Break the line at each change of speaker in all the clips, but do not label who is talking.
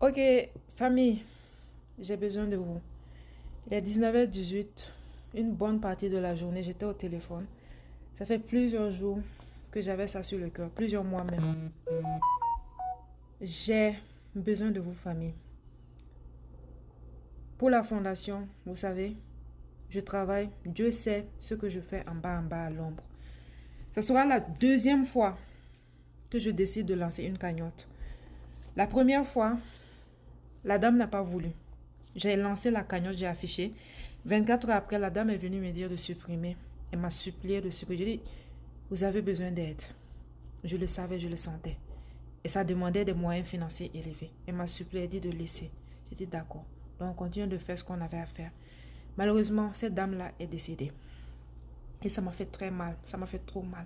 Ok, famille, j'ai besoin de vous. Il est 19h18, une bonne partie de la journée, j'étais au téléphone. Ça fait plusieurs jours que j'avais ça sur le cœur, plusieurs mois même. J'ai besoin de vous, famille. Pour la fondation, vous savez, je travaille, Dieu sait ce que je fais en bas à l'ombre. Ce sera la deuxième fois que je décide de lancer une cagnotte. La première fois, la dame n'a pas voulu. J'ai lancé la cagnotte, j'ai affiché. 24 heures après, la dame est venue me dire de supprimer. Elle m'a supplié de supprimer. J'ai dit, vous avez besoin d'aide. Je le savais, je le sentais. Et ça demandait des moyens financiers élevés. Elle m'a supplié, elle dit de laisser. J'ai dit d'accord. Donc on continue de faire ce qu'on avait à faire. Malheureusement, cette dame-là est décédée. Et ça m'a fait très mal. Ça m'a fait trop mal.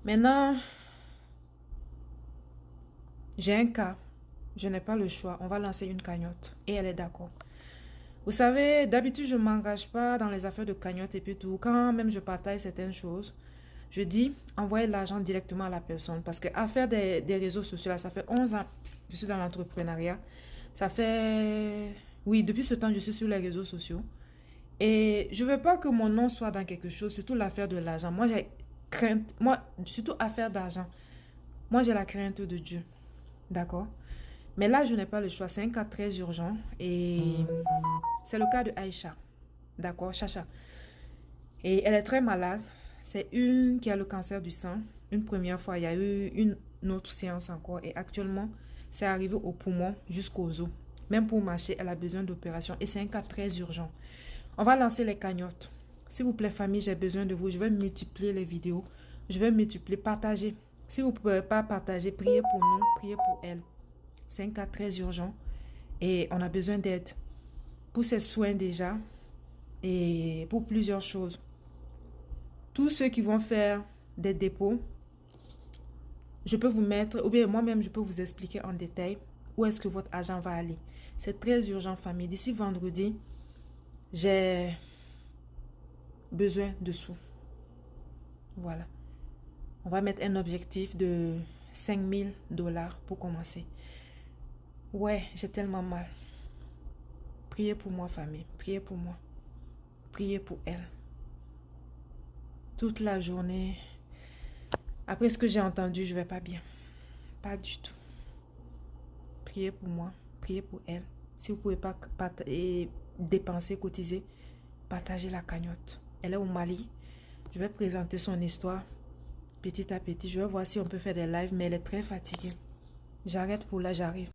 Maintenant, j'ai un cas. Je n'ai pas le choix. On va lancer une cagnotte. Et elle est d'accord. Vous savez, d'habitude, je ne m'engage pas dans les affaires de cagnotte et puis tout. Quand même je partage certaines choses, je dis envoyer l'argent directement à la personne. Parce que à faire des réseaux sociaux, là, ça fait 11 ans que je suis dans l'entrepreneuriat. Ça fait... Oui, depuis ce temps, je suis sur les réseaux sociaux. Et je ne veux pas que mon nom soit dans quelque chose, surtout l'affaire de l'argent. Moi, j'ai crainte. Moi, surtout affaire d'argent. Moi, j'ai la crainte de Dieu. D'accord? Mais là, je n'ai pas le choix. C'est un cas très urgent. Et c'est le cas de Aïcha. D'accord, Chacha. Et elle est très malade. C'est une qui a le cancer du sein. Une première fois, il y a eu une autre séance encore. Et actuellement, c'est arrivé au poumon jusqu'aux os. Même pour marcher, elle a besoin d'opération. Et c'est un cas très urgent. On va lancer les cagnottes. S'il vous plaît, famille, j'ai besoin de vous. Je vais multiplier les vidéos. Je vais multiplier, partager. Si vous ne pouvez pas partager, priez pour nous, priez pour elle. C'est un cas très urgent. Et on a besoin d'aide pour ses soins déjà et pour plusieurs choses. Tous ceux qui vont faire des dépôts, je peux vous mettre, ou bien moi-même, je peux vous expliquer en détail où est-ce que votre argent va aller. C'est très urgent, famille. D'ici vendredi, j'ai besoin de sous. Voilà. On va mettre un objectif de 5 000 $ pour commencer. Ouais, j'ai tellement mal. Priez pour moi, famille. Priez pour moi. Priez pour elle. Toute la journée. Après ce que j'ai entendu, je vais pas bien. Pas du tout. Priez pour moi. Priez pour elle. Si vous pouvez pas dépenser, cotiser, partagez la cagnotte. Elle est au Mali. Je vais présenter son histoire petit à petit. Je vais voir si on peut faire des lives, mais elle est très fatiguée. J'arrête pour là, j'arrive.